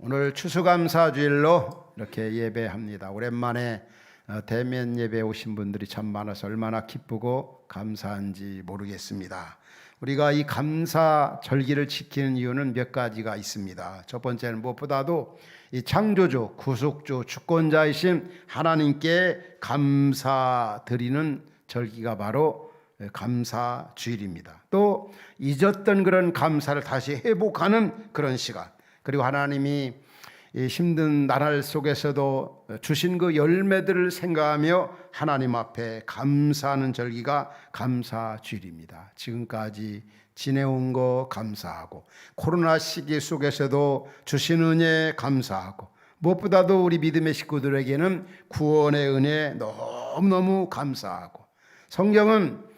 오늘 추수감사주일로 이렇게 예배합니다. 오랜만에 대면 예배에 오신 분들이 참 많아서 얼마나 기쁘고 감사한지 모르겠습니다. 우리가 이 감사 절기를 지키는 이유는 몇 가지가 있습니다. 첫 번째는 무엇보다도 이 창조주, 구속주, 주권자이신 하나님께 감사드리는 절기가 바로 감사주일입니다. 또 잊었던 그런 감사를 다시 회복하는 그런 시간, 그리고 하나님이 힘든 나날 속에서도 주신 그 열매들을 생각하며 하나님 앞에 감사하는 절기가 감사주일입니다. 지금까지 지내온 거 감사하고, 코로나 시기 속에서도 주신 은혜 감사하고, 무엇보다도 우리 믿음의 식구들에게는 구원의 은혜 너무너무 감사하고, 성경은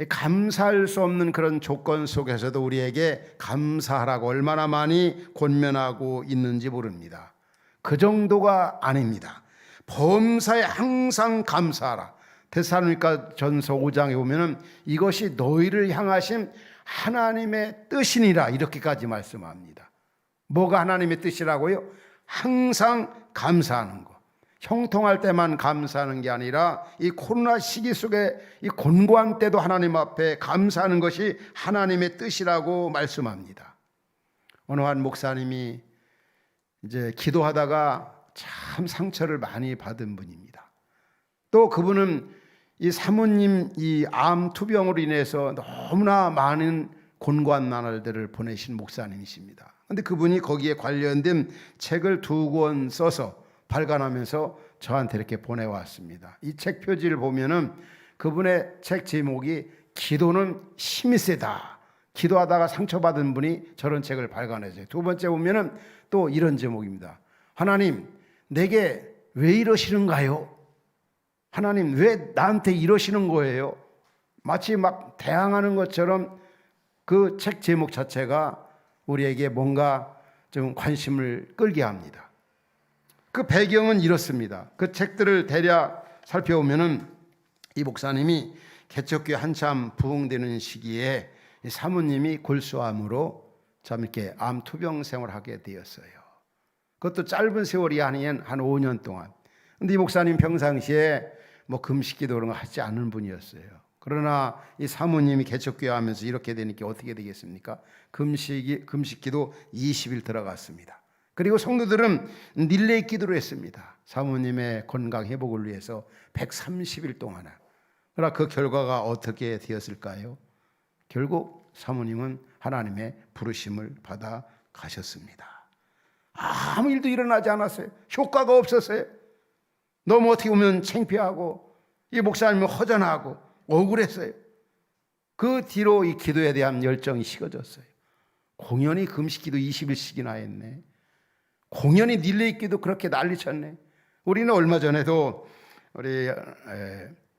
감사할 수 없는 그런 조건 속에서도 우리에게 감사하라고 얼마나 많이 권면하고 있는지 모릅니다. 그 정도가 아닙니다. 범사에 항상 감사하라. 데살로니가 전서 5장에 보면은 이것이 너희를 향하신 하나님의 뜻이니라, 이렇게까지 말씀합니다. 뭐가 하나님의 뜻이라고요? 항상 감사하는 것. 형통할 때만 감사하는 게 아니라 이 코로나 시기 속에 이 곤고한 때도 하나님 앞에 감사하는 것이 하나님의 뜻이라고 말씀합니다. 어느 한 목사님이 이제 기도하다가 참 상처를 많이 받은 분입니다. 또 그분은 이 사모님 이 암 투병으로 인해서 너무나 많은 곤고한 나날들을 보내신 목사님이십니다. 그런데 그분이 거기에 관련된 책을 2권 써서 발간하면서 저한테 이렇게 보내왔습니다. 이 책 표지를 보면은 그분의 책 제목이 기도는 힘이 세다. 기도하다가 상처받은 분이 저런 책을 발간했어요. 두 번째 보면은 또 이런 제목입니다. 하나님, 내게 왜 이러시는가요? 하나님, 왜 나한테 이러시는 거예요? 마치 막 대항하는 것처럼 그 책 제목 자체가 우리에게 뭔가 좀 관심을 끌게 합니다. 그 배경은 이렇습니다. 그 책들을 대략 살펴보면은 이 목사님이 개척교회 한참 부흥되는 시기에 사모님이 골수암으로 참 이렇게 암 투병 생활하게 되었어요. 그것도 짧은 세월이 아닌 한 5년 동안. 근데 이 목사님 평상시에 뭐 금식기도 그런 거 하지 않는 분이었어요. 그러나 이 사모님이 개척교회 하면서 이렇게 되니까 어떻게 되겠습니까? 금식기도 20일 들어갔습니다. 그리고 성도들은 릴레이 기도를 했습니다. 사모님의 건강 회복을 위해서 130일 동안. 그러나 그 결과가 어떻게 되었을까요? 결국 사모님은 하나님의 부르심을 받아 가셨습니다. 아무 일도 일어나지 않았어요. 효과가 없었어요. 너무 어떻게 보면 창피하고 이 목사님은 허전하고 억울했어요. 그 뒤로 이 기도에 대한 열정이 식어졌어요. 공연히 금식기도 20일씩이나 했네. 공연히 릴레이 기도 그렇게 난리쳤네. 우리는 얼마 전에도 우리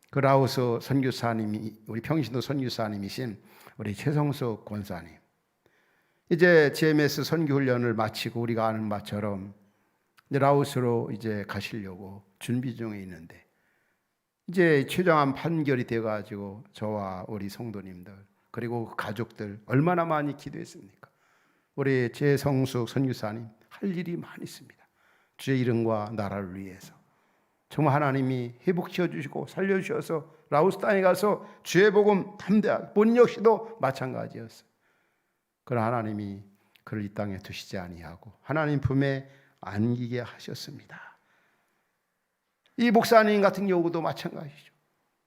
그 라오스 선교사님이, 우리 평신도 선교사님이신 우리 최성석 권사님, 이제 GMS 선교훈련을 마치고 우리가 아는 바처럼 이제 라오스로 이제 가시려고 준비 중에 있는데, 이제 최종한 판결이 돼가지고 저와 우리 성도님들 그리고 가족들 얼마나 많이 기도했습니까? 우리 최성숙 선교사님 할 일이 많이 있습니다. 주의 이름과 나라를 위해서 정말 하나님이 회복시켜 주시고 살려주셔서 라오스 땅에 가서 주의 복음 담대하게, 본인 역시도 마찬가지였어요. 그러나 하나님이 그를 이 땅에 두시지 아니하고 하나님 품에 안기게 하셨습니다. 이 목사님 같은 경우도 마찬가지죠.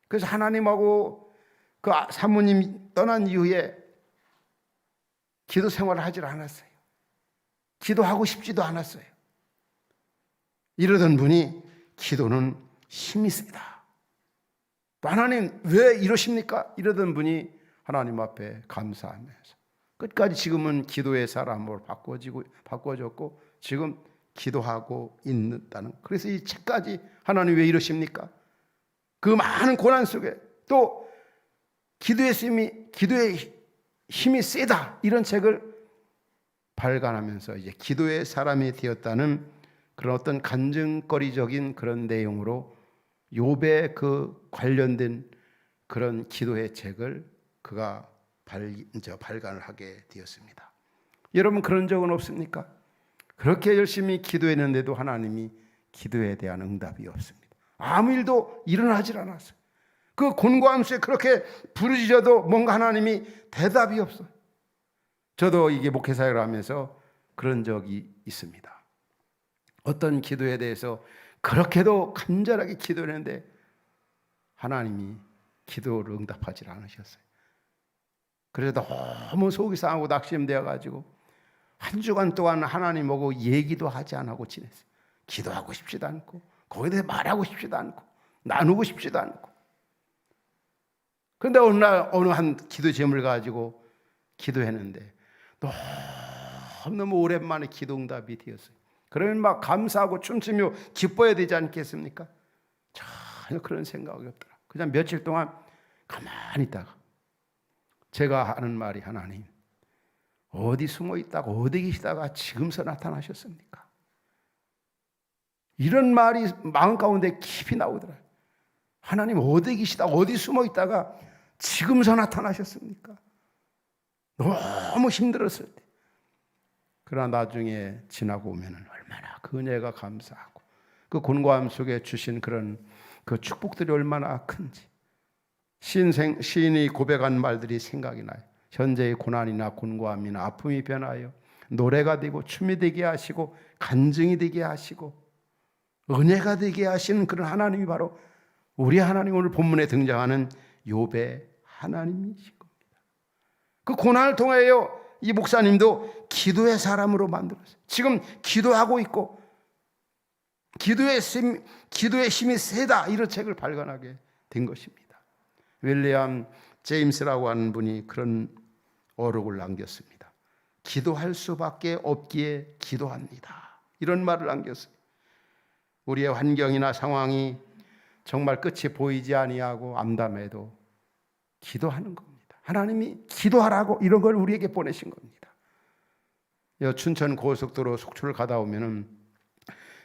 그래서 하나님하고 그 사모님 떠난 이후에 기도 생활을 하질 않았어요. 기도하고 싶지도 않았어요. 이러던 분이 기도는 힘이 세다. 하나님 왜 이러십니까? 이러던 분이 하나님 앞에 감사하면서 끝까지 지금은 기도의 사람으로 바꿔졌고 지금 기도하고 있다는. 그래서 이 책까지 하나님 왜 이러십니까? 그 많은 고난 속에 또 기도의 힘이 세다, 이런 책을 발간하면서 이제 기도의 사람이 되었다는 그런 어떤 간증거리적인 그런 내용으로 욥의 그 관련된 그런 기도의 책을 그가 발간을 하게 되었습니다. 여러분 그런 적은 없습니까? 그렇게 열심히 기도했는데도 하나님이 기도에 대한 응답이 없습니다. 아무 일도 일어나질 않았어요. 그 곤고함 속에 그렇게 부르짖어도 뭔가 하나님이 대답이 없어요. 저도 이게 목회사역을 하면서 그런 적이 있습니다. 어떤 기도에 대해서 그렇게도 간절하게 기도했는데 하나님이 기도를 응답하지 않으셨어요. 그래서 너무 속이 상하고 낙심되어 가지고 한 주간 동안 하나님하고 얘기도 하지 않고 지냈어요. 기도하고 싶지도 않고 거기에 대해 말하고 싶지도 않고 나누고 싶지도 않고. 그런데 어느 날 어느 한 기도 제목을 가지고 기도했는데 너무 오랜만에 기도 응답이 되었어요. 그러면 막 감사하고 춤추며 기뻐야 되지 않겠습니까? 전혀 그런 생각이 없더라. 그냥 며칠 동안 가만히 있다가 제가 하는 말이 하나님 어디 숨어 있다가 어디 계시다가 지금서 나타나셨습니까? 이런 말이 마음 가운데 깊이 나오더라고요. 하나님 어디 계시다 어디 숨어 있다가 지금서 나타나셨습니까? 너무 힘들었을 때. 그러나 나중에 지나고 오면 얼마나 그 은혜가 감사하고 그 곤고함 속에 주신 그런 그 축복들이 얼마나 큰지 시인이 고백한 말들이 생각이 나요. 현재의 고난이나 곤고함이나 아픔이 변하여 노래가 되고 춤이 되게 하시고 간증이 되게 하시고 은혜가 되게 하시는 그런 하나님이 바로 우리 하나님, 오늘 본문에 등장하는 욥의 하나님이신 겁니다. 그 고난을 통하여 이 목사님도 기도의 사람으로 만들었어요. 지금 기도하고 있고 기도의 힘이 세다, 이런 책을 발간하게 된 것입니다. 윌리엄 제임스라고 하는 분이 그런 어록을 남겼습니다. 기도할 수밖에 없기에 기도합니다, 이런 말을 남겼어요. 우리의 환경이나 상황이 정말 끝이 보이지 아니하고 암담해도 기도하는 겁니다. 하나님이 기도하라고 이런 걸 우리에게 보내신 겁니다. 춘천 고속도로 속초를 가다 오면은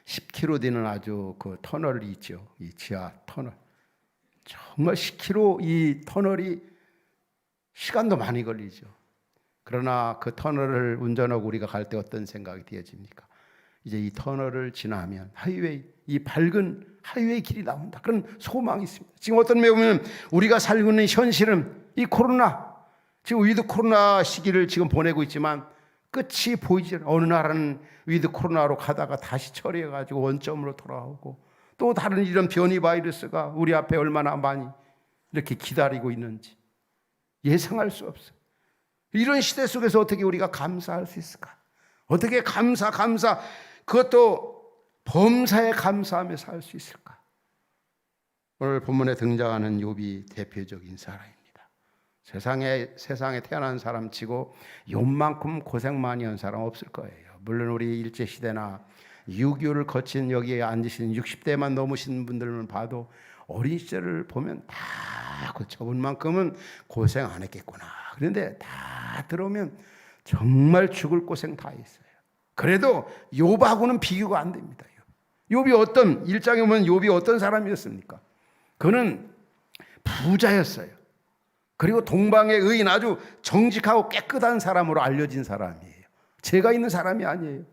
10km 되는 아주 그 터널이 있죠. 이 지하 터널. 정말 10km 이 터널이 시간도 많이 걸리죠. 그러나 그 터널을 운전하고 우리가 갈 때 어떤 생각이 되어집니까? 이제 이 터널을 지나면 하이웨이, 이 밝은 하이웨이 길이 나온다, 그런 소망이 있습니다. 지금 어떤 면에 보면 우리가 살고 있는 현실은 이 코로나, 지금 위드 코로나 시기를 지금 보내고 있지만 끝이 보이지 않아요. 어느 나라는 위드 코로나로 가다가 다시 처리해가지고 원점으로 돌아오고, 또 다른 이런 변이 바이러스가 우리 앞에 얼마나 많이 이렇게 기다리고 있는지 예상할 수 없어요. 이런 시대 속에서 어떻게 우리가 감사할 수 있을까? 어떻게 감사 그것도 범사에 감사하며 살 수 있을까? 오늘 본문에 등장하는 욥이 대표적인 사람입니다. 세상에 태어난 사람 치고 욥만큼 고생 많이 한 사람 없을 거예요. 물론 우리 일제시대나 6.25를 거친 여기에 앉으신 60대만 넘으신 분들만 봐도 어린 시절을 보면 다 저분 만큼은 고생 안 했겠구나. 그런데 다 들어오면 정말 죽을 고생 다 했어요. 그래도 욥하고는 비교가 안 됩니다. 욥이 어떤, 1장에 보면 욥이 어떤 사람이었습니까? 그는 부자였어요. 그리고 동방의 의인, 아주 정직하고 깨끗한 사람으로 알려진 사람이에요. 죄가 있는 사람이 아니에요.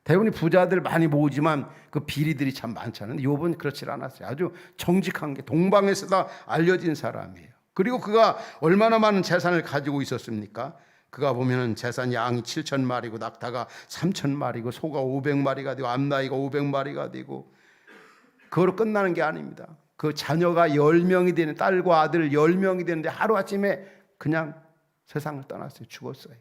대부분이 부자들 많이 모으지만 그 비리들이 참 많잖아요. 욥은 그렇지 않았어요. 아주 정직한 게 동방에서 다 알려진 사람이에요. 그리고 그가 얼마나 많은 재산을 가지고 있었습니까? 그가 보면은 재산 양이 7,000마리고 낙타가 3,000마리고 소가 500마리가 되고 암나이가 500마리가 되고, 그거로 끝나는 게 아닙니다. 그 자녀가 10명이 되는, 딸과 아들 10명이 되는데 하루아침에 그냥 세상을 떠났어요. 죽었어요.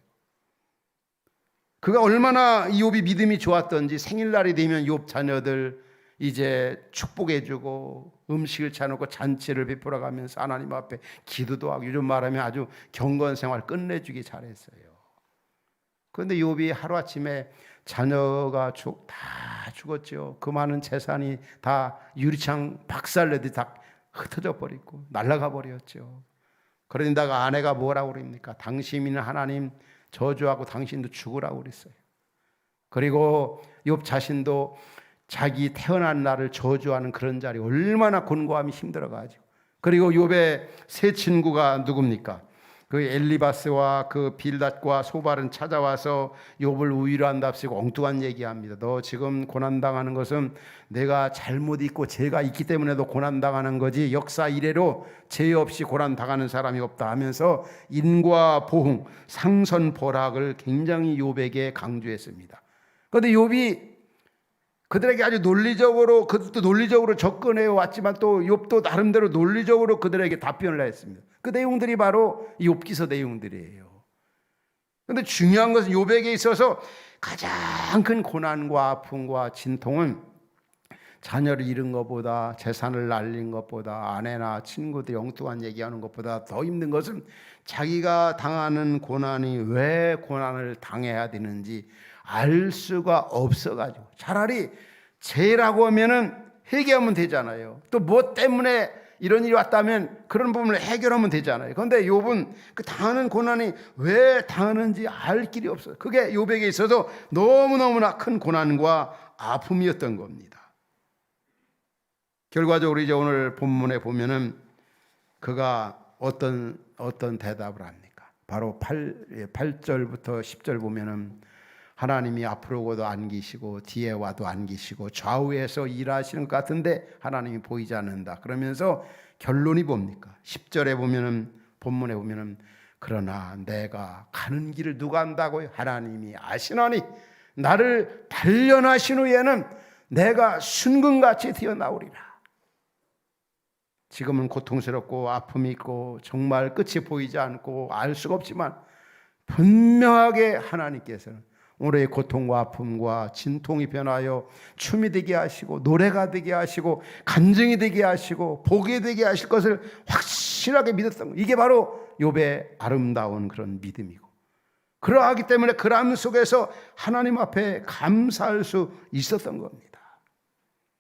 그가 얼마나 욥이 믿음이 좋았던지 생일날이 되면 욥 자녀들 이제 축복해주고 음식을 차놓고 잔치를 베풀어 가면서 하나님 앞에 기도도 하고, 요즘 말하면 아주 경건생활 끝내주기 잘했어요. 그런데 욥이 하루아침에 자녀가 다 죽었죠. 그 많은 재산이 다 유리창 박살내듯이 다 흩어져 버리고 날아가 버렸죠. 그러다가 아내가 뭐라고 그럽니까? 당신은 하나님 저주하고 당신도 죽으라고 그랬어요. 그리고 욥 자신도 자기 태어난 날을 저주하는 그런 자리, 얼마나 곤고함이 힘들어가지고. 그리고 욥의 세 친구가 누굽니까? 그 엘리바스와 그 빌닷과 소발은 찾아와서 욥을 위로한답시고 엉뚱한 얘기합니다. 너 지금 고난당하는 것은 내가 잘못 있고 죄가 있기 때문에도 고난당하는 거지 역사 이래로 죄 없이 고난당하는 사람이 없다 하면서 인과 보응, 상선보락을 굉장히 욥에게 강조했습니다. 그런데 욥이 그들에게 아주 논리적으로, 그들도 논리적으로 접근해 왔지만 또 욥도 나름대로 논리적으로 그들에게 답변을 했습니다. 그 내용들이 바로 욥기서 내용들이에요. 그런데 중요한 것은 욥에게 있어서 가장 큰 고난과 아픔과 진통은 자녀를 잃은 것보다, 재산을 날린 것보다, 아내나 친구들이 엉뚱한 얘기하는 것보다 더 힘든 것은 자기가 당하는 고난이 왜 고난을 당해야 되는지 알 수가 없어가지고, 차라리 죄라고 하면은 해결하면 되잖아요. 또 뭐 때문에 이런 일이 왔다면 그런 부분을 해결하면 되잖아요. 그런데 욥은 그 당하는 고난이 왜 당하는지 알 길이 없어요. 그게 욥에게 있어서 너무너무나 큰 고난과 아픔이었던 겁니다. 결과적으로 이제 오늘 본문에 보면은 그가 어떤 대답을 합니까? 바로 8절부터 10절 보면은 하나님이 앞으로 고도 안 계시고 뒤에 와도 안 계시고 좌우에서 일하시는 것 같은데 하나님이 보이지 않는다. 그러면서 결론이 뭡니까? 10절에 보면은, 본문에 보면은, 그러나 내가 가는 길을 누가 안다고요? 하나님이 아시나니 나를 단련하신 후에는 내가 순금같이 튀어나오리라. 지금은 고통스럽고 아픔이 있고 정말 끝이 보이지 않고 알 수가 없지만 분명하게 하나님께서는 올해의 고통과 아픔과 진통이 변하여 춤이 되게 하시고 노래가 되게 하시고 간증이 되게 하시고 복이 되게 하실 것을 확실하게 믿었던 거예요. 이게 바로 욥의 아름다운 그런 믿음이고, 그러하기 때문에 그 람 속에서 하나님 앞에 감사할 수 있었던 겁니다.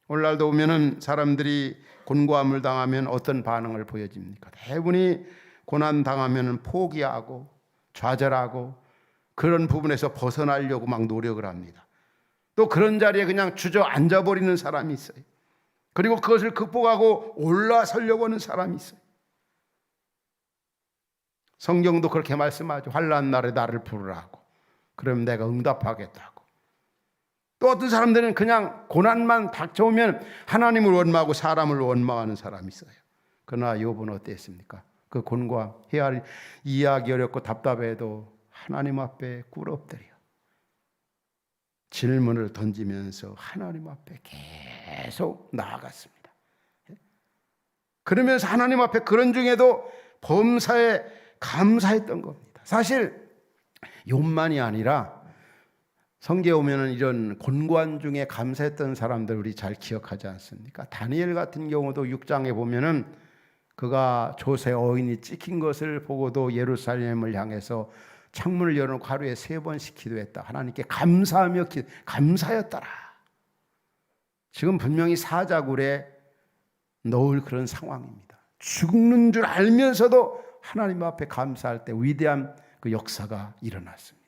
오늘날도 보면은 사람들이 곤고함을 당하면 어떤 반응을 보여집니까? 대부분이 고난 당하면 포기하고 좌절하고 그런 부분에서 벗어나려고 막 노력을 합니다. 또 그런 자리에 그냥 주저앉아 버리는 사람이 있어요. 그리고 그것을 극복하고 올라서려고 하는 사람이 있어요. 성경도 그렇게 말씀하죠. 환난 날에 나를 부르라고. 그럼 내가 응답하겠다고. 또 어떤 사람들은 그냥 고난만 닥쳐오면 하나님을 원망하고 사람을 원망하는 사람이 있어요. 그러나 욥은 어땠습니까? 그 곤고함, 이해하기 어렵고 답답해도 하나님 앞에 꿇어엎드려 질문을 던지면서 하나님 앞에 계속 나아갔습니다. 그러면서 하나님 앞에 그런 중에도 범사에 감사했던 겁니다. 사실 욥만이 아니라 성경에 오면은 이런 곤고한 중에 감사했던 사람들 우리 잘 기억하지 않습니까? 다니엘 같은 경우도 6장에 보면은 그가 조세 어인이 찍힌 것을 보고도 예루살렘을 향해서 창문을 열어놓고 하루에 3번씩 기도했다. 하나님께 감사하며 감사였더라. 지금 분명히 사자굴에 넣을 그런 상황입니다. 죽는 줄 알면서도 하나님 앞에 감사할 때 위대한 그 역사가 일어났습니다.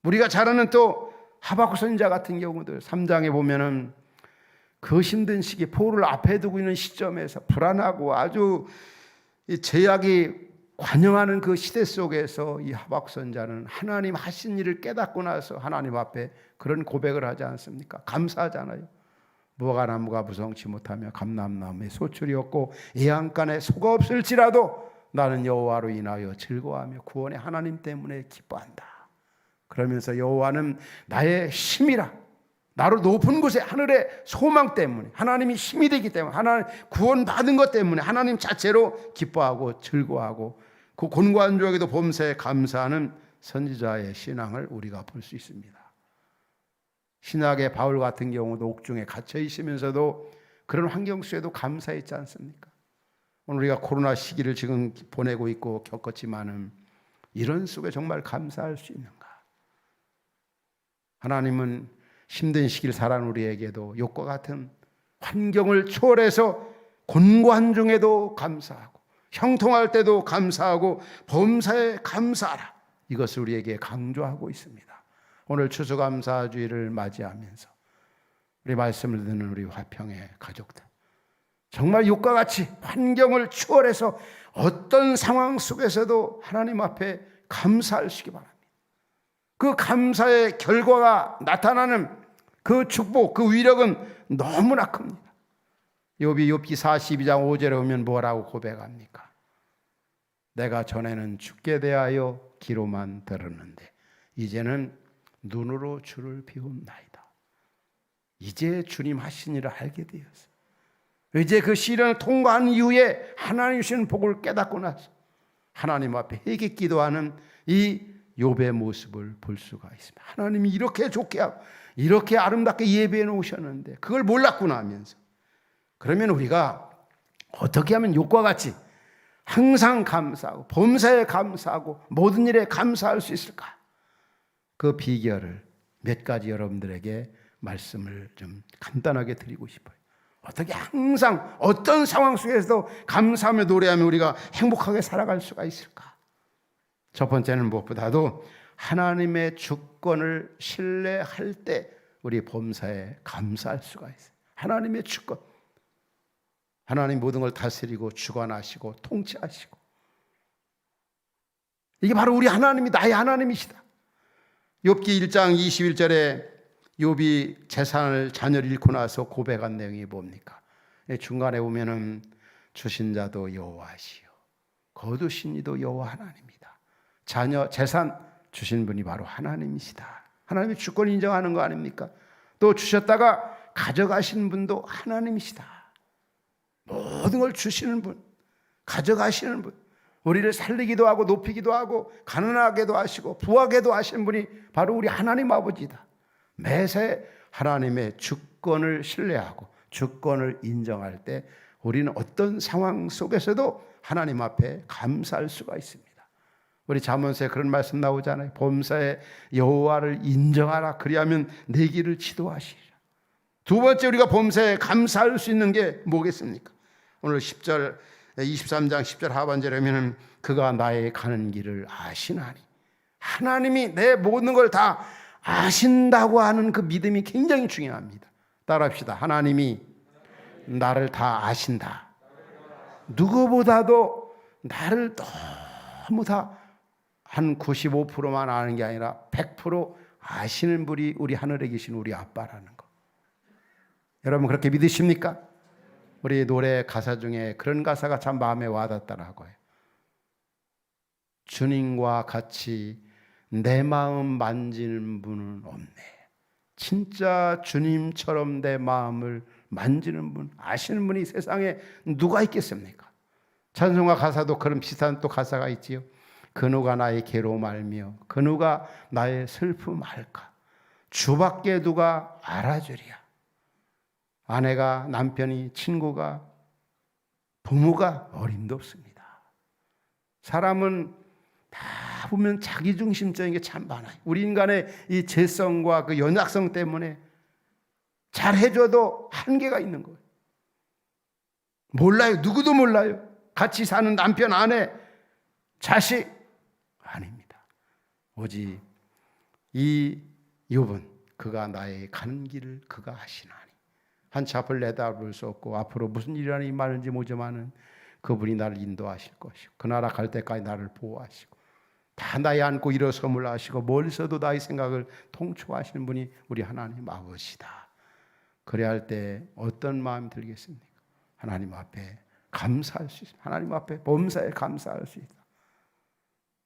우리가 잘 아는 또 하박국 선지자 같은 경우도 3장에 보면은 그 힘든 시기, 포로를 앞에 두고 있는 시점에서 불안하고 아주 제약이 관영하는 그 시대 속에서 이 하박국 선지자는 하나님 하신 일을 깨닫고 나서 하나님 앞에 그런 고백을 하지 않습니까? 감사하잖아요. 무화과나무가 무성치 못하며 감람나무에 소출이 없고 애양간에 소가 없을지라도 나는 여호와로 인하여 즐거워하며 구원의 하나님 때문에 기뻐한다. 그러면서 여호와는 나의 힘이라, 나로 높은 곳에 하늘의 소망 때문에, 하나님이 힘이 되기 때문에, 하나님 구원받은 것 때문에 하나님 자체로 기뻐하고 즐거워하고 그 곤고한 중에도 범사에 감사하는 선지자의 신앙을 우리가 볼 수 있습니다. 신약의 바울 같은 경우도 옥중에 갇혀 있으면서도 그런 환경 속에도 감사했지 않습니까? 오늘 우리가 코로나 시기를 지금 보내고 있고 겪었지만은 이런 속에 정말 감사할 수 있는가? 하나님은 힘든 시기를 살아온 우리에게도 욥과 같은 환경을 초월해서 곤고한 중에도 감사하고 형통할 때도 감사하고 범사에 감사하라, 이것을 우리에게 강조하고 있습니다. 오늘 추수감사주의를 맞이하면서 우리 말씀을 듣는 우리 화평의 가족들, 정말 욥과 같이 환경을 초월해서 어떤 상황 속에서도 하나님 앞에 감사하시기 바랍니다. 그 감사의 결과가 나타나는 그 축복, 그 위력은 너무나 큽니다. 욥이 욥기 42장 5절에 오면 뭐라고 고백합니까? 내가 전에는 죽게 대하여 귀로만 들었는데 이제는 눈으로 주를 비움나이다. 이제 주님 하신 일을 알게 되었어요. 이제 그 시련을 통과한 이후에 하나님 주시는 복을 깨닫고 나서 하나님 앞에 회개 기도하는 이 욥의 모습을 볼 수가 있습니다. 하나님이 이렇게 좋게 하고 이렇게 아름답게 예배해 놓으셨는데 그걸 몰랐구나 하면서, 그러면 우리가 어떻게 하면 욥과 같이 항상 감사하고 범사에 감사하고 모든 일에 감사할 수 있을까? 그 비결을 몇 가지 여러분들에게 말씀을 좀 간단하게 드리고 싶어요. 어떻게 항상 어떤 상황 속에서도 감사하며 노래하며 우리가 행복하게 살아갈 수가 있을까? 첫 번째는 무엇보다도 하나님의 주권을 신뢰할 때 우리 범사에 감사할 수가 있어요. 하나님의 주권, 하나님 모든 걸 다스리고 주관하시고 통치하시고, 이게 바로 우리 하나님이 나의 하나님이시다. 욥기 1장 21절에 욥이 재산을 자녀를 잃고 나서 고백한 내용이 뭡니까? 중간에 보면은 주신 자도 여호와시요 거두신 이도 여호와 하나님이다. 자녀 재산 주신 분이 바로 하나님이시다. 하나님의 주권을 인정하는 거 아닙니까? 또 주셨다가 가져가시는 분도 하나님이시다. 모든 걸 주시는 분, 가져가시는 분, 우리를 살리기도 하고 높이기도 하고 가난하게도 하시고 부하게도 하시는 분이 바로 우리 하나님 아버지다. 매세 하나님의 주권을 신뢰하고 주권을 인정할 때 우리는 어떤 상황 속에서도 하나님 앞에 감사할 수가 있습니다. 우리 잠언서에 그런 말씀 나오잖아요. 범사에 여호와를 인정하라. 그리하면 내 길을 지도하시리라. 두 번째 우리가 범사에 감사할 수 있는 게 뭐겠습니까? 오늘 10절 23장 10절 하반절에 보면 그가 나의 가는 길을 아시나니, 하나님이 내 모든 걸 다 아신다고 하는 그 믿음이 굉장히 중요합니다. 따라합시다. 하나님이 나를 다 아신다. 누구보다도 나를 너무 다 한 95%만 아는 게 아니라 100% 아시는 분이 우리 하늘에 계신 우리 아빠라는 거. 여러분 그렇게 믿으십니까? 우리 노래 가사 중에 그런 가사가 참 마음에 와닿더라고요. 주님과 같이 내 마음 만지는 분은 없네. 진짜 주님처럼 내 마음을 만지는 분, 아시는 분이 세상에 누가 있겠습니까? 찬송가 가사도 그런 비슷한 또 가사가 있지요. 그 누가 나의 괴로움 알며 그 누가 나의 슬픔 알까? 주밖에 누가 알아주랴. 아내가, 남편이, 친구가, 부모가 어림도 없습니다. 사람은 다 보면 자기중심적인 게 참 많아요. 우리 인간의 이 죄성과 그 연약성 때문에 잘해줘도 한계가 있는 거예요. 몰라요. 누구도 몰라요. 같이 사는 남편, 아내, 자식 아닙니다. 오직 이 욥은 그가 나의 가는 길을 그가 하시나니, 한치 앞을 내다볼 수 없고 앞으로 무슨 일이 많은지 모르지만은 그분이 나를 인도하실 것이고 그 나라 갈 때까지 나를 보호하시고 다 나의 안고 일어섬을 하시고 멀리서도 나의 생각을 통촉하시는 분이 우리 하나님 아버지다. 그래야 할 때 어떤 마음이 들겠습니까? 하나님 앞에 감사할 수 있습니다. 하나님 앞에 범사에 감사할 수 있다.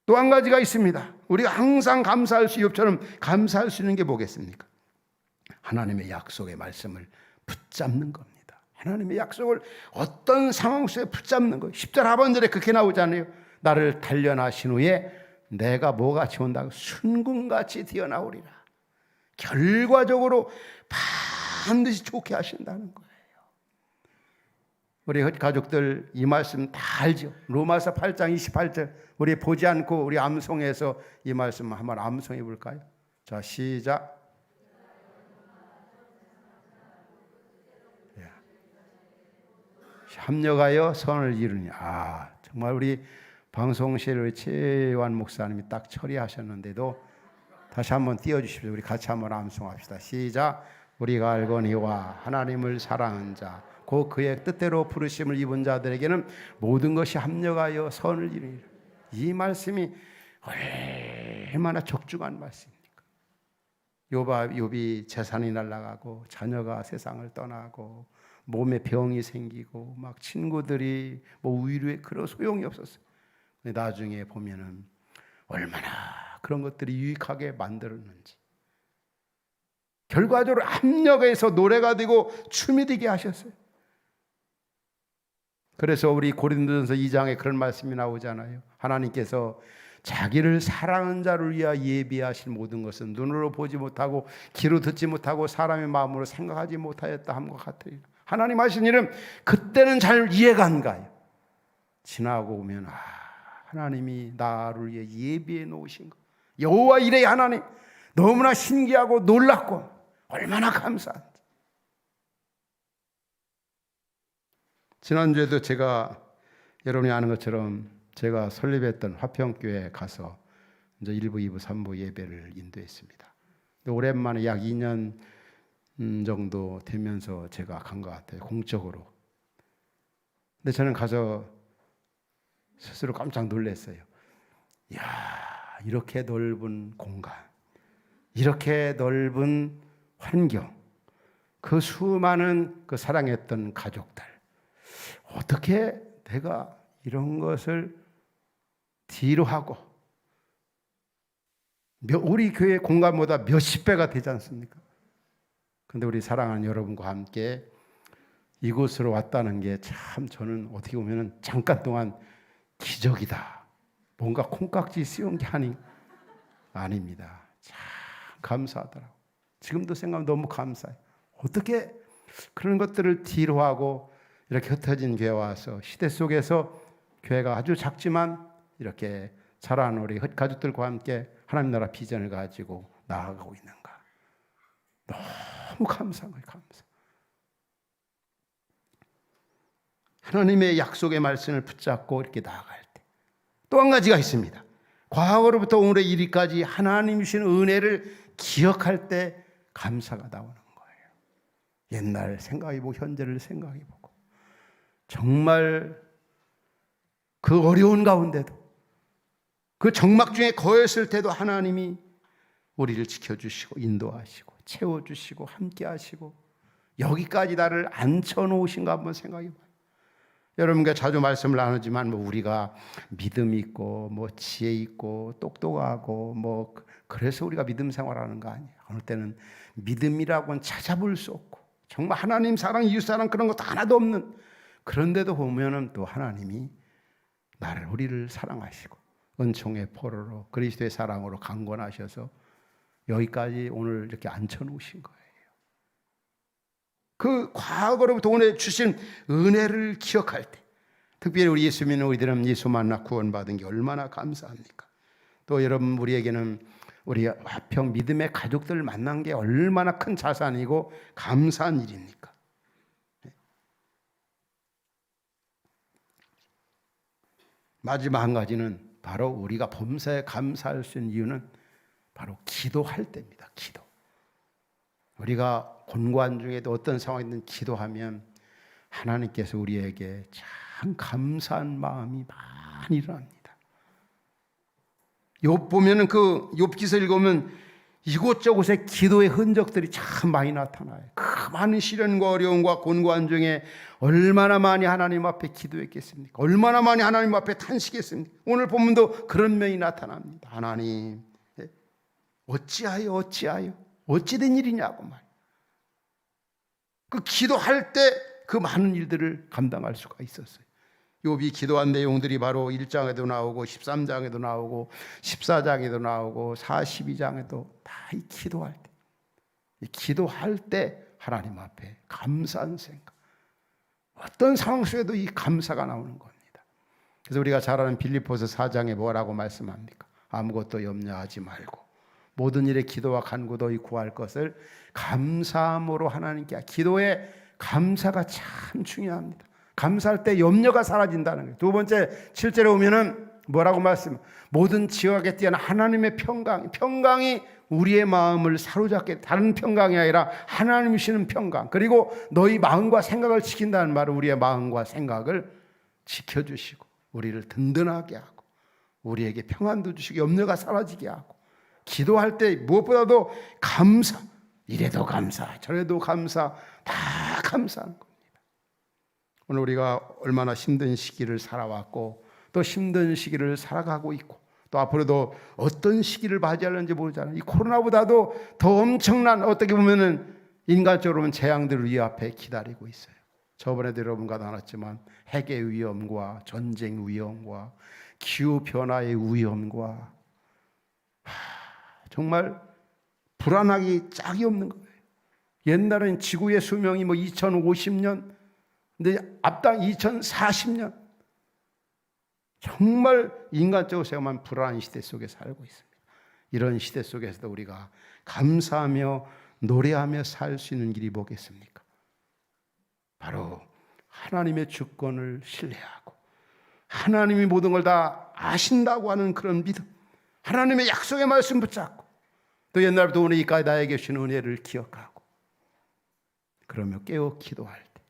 또 한 가지가 있습니다. 우리가 항상 감사할 수, 욥처럼 감사할 수 있는 게 뭐겠습니까? 하나님의 약속의 말씀을 붙잡는 겁니다. 하나님의 약속을 어떤 상황 속에 붙잡는 거예요. 10절 하반절에 그렇게 나오잖아요. 나를 단련하신 후에 내가 뭐같이 온다고? 순금같이 뛰어나오리라. 결과적으로 반드시 좋게 하신다는 거예요. 우리 가족들 이 말씀 다 알죠. 로마서 8장 28절 우리 보지 않고 우리 암송해서 이 말씀 한번 암송해 볼까요? 자, 시작. 합력하여 선을 이루니. 정말 우리 방송실 최완 목사님이 딱 처리하셨는데도 다시 한번 띄워주십시오. 우리 같이 한번 암송합시다. 시작. 우리가 알거니와 하나님을 사랑한 자 그의 뜻대로 부르심을 입은 자들에게는 모든 것이 합력하여 선을 이루리라. 이 말씀이 얼마나 적중한 말씀입니까? 욥이 재산이 날아가고 자녀가 세상을 떠나고 몸에 병이 생기고 막 친구들이 뭐 위로에 그런 소용이 없었어요. 나중에 보면은 얼마나 그런 것들이 유익하게 만들었는지, 결과적으로 합력해서 노래가 되고 춤이 되게 하셨어요. 그래서 우리 고린도전서 2장에 그런 말씀이 나오잖아요. 하나님께서 자기를 사랑하는 자를 위하여 예비하실 모든 것은 눈으로 보지 못하고 귀로 듣지 못하고 사람의 마음으로 생각하지 못하였다 함과 같으리라. 하나님 하신 일은 그때는 잘 이해가 안 가요. 지나고 오면 하나님이 나를 위해 예비해 놓으신 것, 여호와 이레 하나님, 너무나 신기하고 놀랍고 얼마나 감사한지. 지난주에도 제가 여러분이 아는 것처럼 제가 설립했던 화평교회에 가서 이제 1부, 2부, 3부 예배를 인도했습니다. 오랜만에 약 2년 정도 되면서 제가 간 것 같아요, 공적으로. 근데 저는 가서 스스로 깜짝 놀랐어요. 이야, 이렇게 넓은 공간, 이렇게 넓은 환경, 그 수많은 그 사랑했던 가족들, 어떻게 내가 이런 것을 뒤로 하고, 우리 교회 공간보다 몇십 배가 되지 않습니까? 근데 우리 사랑하는 여러분과 함께 이곳으로 왔다는 게 참 저는 어떻게 보면 잠깐 동안 기적이다, 뭔가 콩깍지 씌운 게 아닙니다. 참 감사하더라고요. 지금도 생각하면 너무 감사해요. 어떻게 그런 것들을 뒤로 하고 이렇게 흩어진 교회에 와서 시대 속에서 교회가 아주 작지만 이렇게 자라는 우리 가족들과 함께 하나님 나라 비전을 가지고 나아가고 있는가, 너무 감사한 거예요. 감사. 하나님의 약속의 말씀을 붙잡고 이렇게 나아갈 때 또 한 가지가 있습니다. 과거로부터 오늘의 이르기까지 하나님 주신 은혜를 기억할 때 감사가 나오는 거예요. 옛날 생각해보고 현재를 생각해보고, 정말 그 어려운 가운데도, 그 적막 중에 거했을 때도 하나님이 우리를 지켜주시고 인도하시고 채워주시고 함께하시고 여기까지 나를 앉혀놓으신가 한번 생각해봐요. 여러분과 자주 말씀을 나누지만 우리가 믿음 있고 지혜 있고 똑똑하고 그래서 우리가 믿음 생활하는 거 아니에요. 어느 때는 믿음이라고는 찾아볼 수 없고 정말 하나님 사랑, 이웃 사랑 그런 것도 하나도 없는, 그런데도 보면은 또 하나님이 우리를 사랑하시고 은총의 포로로 그리스도의 사랑으로 강권하셔서 여기까지 오늘 이렇게 앉혀놓으신 거예요. 그 과거로부터 오늘 주신 은혜를 기억할 때, 특별히 우리 예수 믿는 우리들은 예수 만나 구원받은 게 얼마나 감사합니까? 또 여러분, 우리에게는 우리 화평 믿음의 가족들을 만난 게 얼마나 큰 자산이고 감사한 일입니까? 마지막 한 가지는 바로 우리가 범사에 감사할 수 있는 이유는 바로 기도할 때입니다. 기도. 우리가 곤고한 중에도 어떤 상황이든 기도하면 하나님께서 우리에게 참 감사한 마음이 많이 일어납니다. 욥 보면은 그 욥기서 읽으면 이곳저곳에 기도의 흔적들이 참 많이 나타나요. 그 많은 시련과 어려움과 곤고한 중에 얼마나 많이 하나님 앞에 기도했겠습니까? 얼마나 많이 하나님 앞에 탄식했습니까? 오늘 본문도 그런 면이 나타납니다. 하나님, 어찌하여 어찌된 일이냐고 말. 그 기도할 때 그 많은 일들을 감당할 수가 있었어요. 욥이 기도한 내용들이 바로 1장에도 나오고 13장에도 나오고 14장에도 나오고 42장에도 다 이 기도할 때, 기도할 때 하나님 앞에 감사한 생각, 어떤 상황 속에도 이 감사가 나오는 겁니다. 그래서 우리가 잘 아는 빌립보서 4장에 뭐라고 말씀합니까? 아무것도 염려하지 말고 모든 일에 기도와 간구도 구할 것을 감사함으로 하나님께. 기도에 감사가 참 중요합니다. 감사할 때 염려가 사라진다는 거예요. 두 번째 7절에 오면은 뭐라고 말씀? 모든 지각에 뛰어난 하나님의 평강이 우리의 마음을 사로잡게, 다른 평강이 아니라 하나님이 주시는 평강, 그리고 너희 마음과 생각을 지킨다는 말은 우리의 마음과 생각을 지켜주시고 우리를 든든하게 하고 우리에게 평안도 주시고 염려가 사라지게 하고, 기도할 때 무엇보다도 감사, 이래도 감사 저래도 감사, 다 감사한 겁니다. 오늘 우리가 얼마나 힘든 시기를 살아왔고 또 힘든 시기를 살아가고 있고 또 앞으로도 어떤 시기를 맞이하는지 모르잖아요. 이 코로나보다도 더 엄청난, 어떻게 보면은 인간적으로는 재앙들 우리 앞에 기다리고 있어요. 저번에도 여러분과 나눴지만 핵의 위험과 전쟁 위험과 기후변화의 위험과 정말 불안하기 짝이 없는 거예요. 옛날엔 지구의 수명이 2050년, 근데 앞당 2040년, 정말 인간적으로 생각하면 불안한 시대 속에 살고 있습니다. 이런 시대 속에서도 우리가 감사하며 노래하며 살 수 있는 길이 뭐겠습니까? 바로 하나님의 주권을 신뢰하고 하나님이 모든 걸 다 아신다고 하는 그런 믿음, 하나님의 약속의 말씀 붙잡고 또 옛날부터 오늘까지 나에게 주신 은혜를 기억하고 그러며 깨어 기도할 때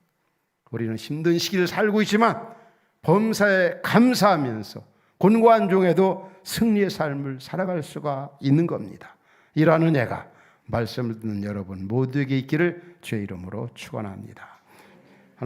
우리는 힘든 시기를 살고 있지만 범사에 감사하면서 곤고한 중에도 승리의 삶을 살아갈 수가 있는 겁니다. 이러한 은혜가 말씀을 듣는 여러분 모두에게 있기를 주의 이름으로 축원합니다.